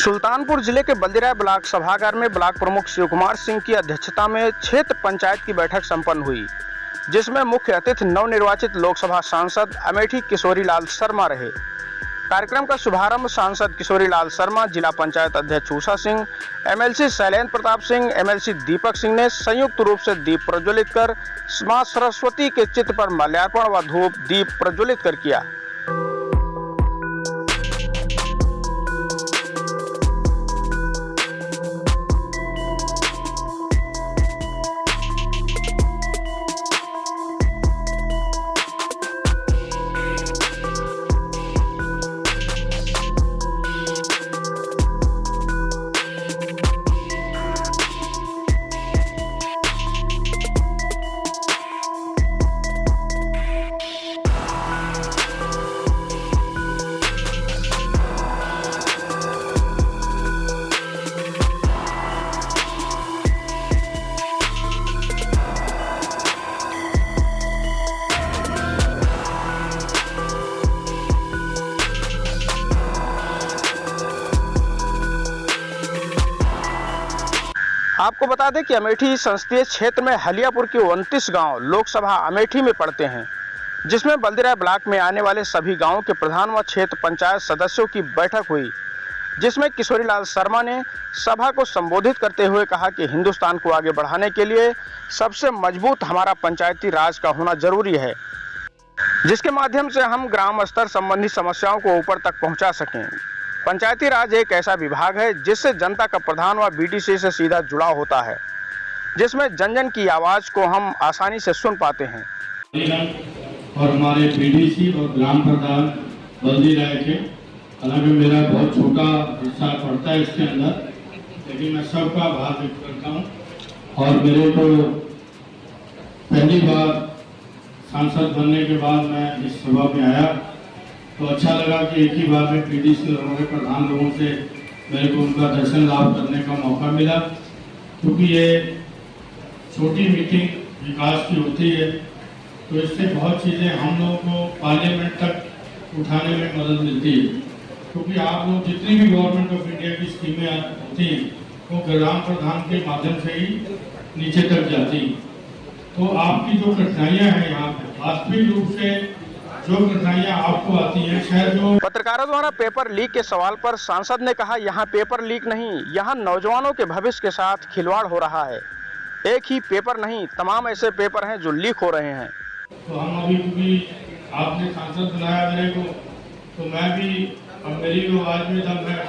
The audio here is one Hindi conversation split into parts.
सुल्तानपुर जिले के बल्दिराय ब्लॉक सभागार में ब्लॉक प्रमुख शिव कुमार सिंह की अध्यक्षता में क्षेत्र पंचायत की बैठक संपन्न हुई, जिसमें मुख्य अतिथि नवनिर्वाचित लोकसभा सांसद अमेठी किशोरी लाल शर्मा रहे। कार्यक्रम का शुभारंभ सांसद किशोरी लाल शर्मा, जिला पंचायत अध्यक्ष उषा सिंह, एमएलसी शैलेंद्र प्रताप सिंह, एमएलसी दीपक सिंह ने संयुक्त रूप से दीप प्रज्वलित कर मां सरस्वती के चित्र पर माल्यार्पण व धूप दीप प्रज्वलित कर किया। आपको बता दें कि अमेठी संसदीय क्षेत्र में हलियापुर के 29 गांव लोकसभा अमेठी में पड़ते हैं, जिसमें बल्दिराय ब्लॉक में आने वाले सभी गांवों के प्रधान व क्षेत्र पंचायत सदस्यों की बैठक हुई, जिसमें किशोरी लाल शर्मा ने सभा को संबोधित करते हुए कहा कि हिंदुस्तान को आगे बढ़ाने के लिए सबसे मजबूत हमारा पंचायती राज का होना जरूरी है, जिसके माध्यम से हम ग्राम स्तर संबंधी समस्याओं को ऊपर तक पहुँचा सकें। पंचायती राज एक ऐसा विभाग है जिससे जनता का प्रधान व बीडीसी से सीधा जुड़ाव होता है, जिसमें जन जन की आवाज को हम आसानी से सुन पाते हैं। और हमारे बीडीसी और ग्राम प्रधान बल्दिराय के, हालांकि मेरा बहुत छोटा हिस्सा पड़ता है इसके अंदर, लेकिन मैं सबका आभार व्यक्त करता हूँ। और मेरे को पहली बार सांसद बनने के बाद मैं इस सभा में आया तो अच्छा लगा कि एक ही बार में पीडीसी और हमारे प्रधान लोगों से मेरे को उनका दर्शन लाभ करने का मौका मिला, क्योंकि ये छोटी मीटिंग विकास की होती है, तो इससे बहुत चीज़ें हम लोगों को पार्लियामेंट तक उठाने में मदद मिलती है। क्योंकि आप लोग जितनी भी गवर्नमेंट ऑफ इंडिया की स्कीमें होती हैं वो ग्राम प्रधान के माध्यम से ही नीचे तक जाती हैं। तो आपकी जो कठिनाइयाँ हैं यहाँ पर वास्तविक रूप से जो कठिनाइयाँ आपको आती हैं, शायद जो पत्रकारों द्वारा पेपर लीक के सवाल पर सांसद ने कहा, यहाँ पेपर लीक नहीं, यहाँ नौजवानों के भविष्य के साथ खिलवाड़ हो रहा है। एक ही पेपर नहीं, तमाम ऐसे पेपर हैं जो लीक हो रहे हैं। तो हम अभी क्योंकि आपने सांसद बनाया मेरे को, तो मैं भी, अब मेरी भी आवाज में दम है,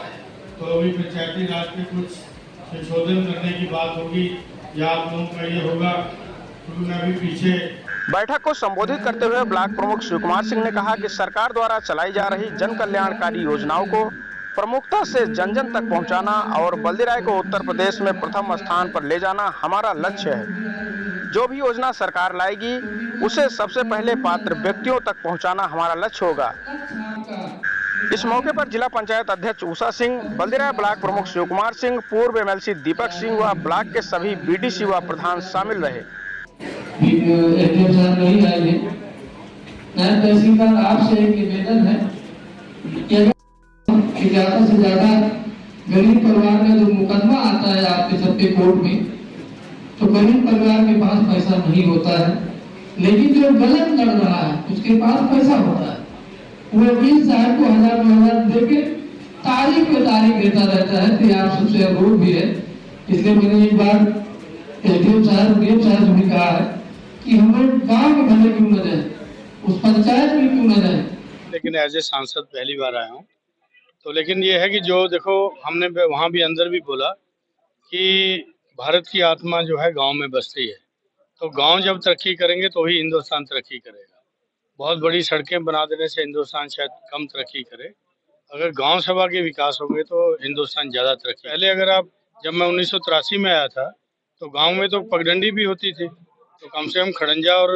तो अभी पंचायती राज पे कुछ संशोधन करने की बात होगी या आप लोगों का ये होगा, क्योंकि मैं भी पीछे। बैठक को संबोधित करते हुए ब्लॉक प्रमुख शिव कुमार सिंह ने कहा कि सरकार द्वारा चलाई जा रही जन कल्याणकारी योजनाओं को प्रमुखता से जन जन तक पहुंचाना और बल्दिराय को उत्तर प्रदेश में प्रथम स्थान पर ले जाना हमारा लक्ष्य है। जो भी योजना सरकार लाएगी उसे सबसे पहले पात्र व्यक्तियों तक पहुंचाना हमारा लक्ष्य होगा। इस मौके पर जिला पंचायत अध्यक्ष उषा सिंह, बल्दिराय ब्लॉक प्रमुख शिव कुमार सिंह, पूर्व एमएलसी दीपक सिंह व ब्लॉक के सभी बीडीसी व प्रधान शामिल रहे। साहब नहीं आए हैं। नायब तहसीलदार आपसे एक निवेदन है कि ज्यादा से ज्यादा गरीब परिवार में जो मुकदमा आता है आपके सबके कोर्ट में, तो गरीब परिवार के पास पैसा नहीं होता है, लेकिन जो गलत लड़ रहा है उसके पास पैसा होता है। वो वकील साहब को 1000-2000 देके तारीख पे तारीख देता रहता है कि आप सबसे अनुरोध भी है। इसलिए मैंने एक बार एसडीएम साहब से भी कहा है कि हम लोग गाँव में भले क्यों न जाए, उस पंचायत में क्यों न जाए। लेकिन एज ए सांसद पहली बार आया हूँ, तो लेकिन ये है कि जो देखो हमने वहाँ भी अंदर भी बोला कि भारत की आत्मा जो है गांव में बसती है, तो गांव जब तरक्की करेंगे तो ही हिंदुस्तान तरक्की करेगा। बहुत बड़ी सड़कें बना देने से हिंदुस्तान शायद कम तरक्की करे, अगर गांव सभा के विकास होंगे तो हिंदुस्तान ज़्यादा तरक्की। पहले अगर आप, जब मैं 1983 में आया था तो गांव में तो पगडंडी भी होती थी, तो कम से कम खड़ंजा और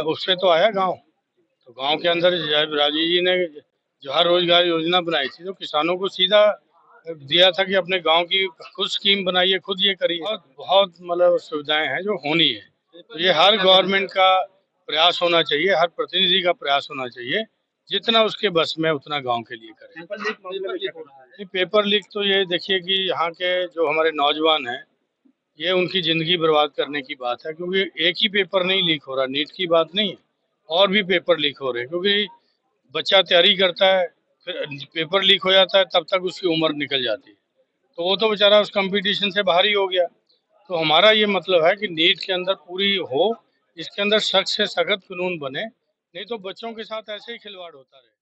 उससे तो आया गांव। तो गांव के अंदर राजीव जी ने जवाहर रोजगार योजना बनाई थी, तो किसानों को सीधा दिया था कि अपने गांव की खुद स्कीम बनाइए, खुद ये करिए। बहुत मतलब सुविधाएं हैं जो होनी है। तो ये हर गवर्नमेंट का प्रयास होना चाहिए, हर प्रतिनिधि का प्रयास होना चाहिए जितना उसके बस में उतना गांव के लिए करें। नहीं, पेपर लीक तो ये देखिए कि यहाँ के जो हमारे नौजवान हैं, ये उनकी ज़िंदगी बर्बाद करने की बात है, क्योंकि एक ही पेपर नहीं लीक हो रहा, नीट की बात नहीं है, और भी पेपर लीक हो रहे हैं। क्योंकि बच्चा तैयारी करता है, फिर पेपर लीक हो जाता है, तब तक उसकी उम्र निकल जाती है, तो वो तो बेचारा उस कंपटीशन से बाहर ही हो गया। तो हमारा ये मतलब है कि नीट के अंदर पूरी हो, इसके अंदर सख्त से सख्त कानून बने, नहीं तो बच्चों के साथ ऐसे ही खिलवाड़ होता रहे।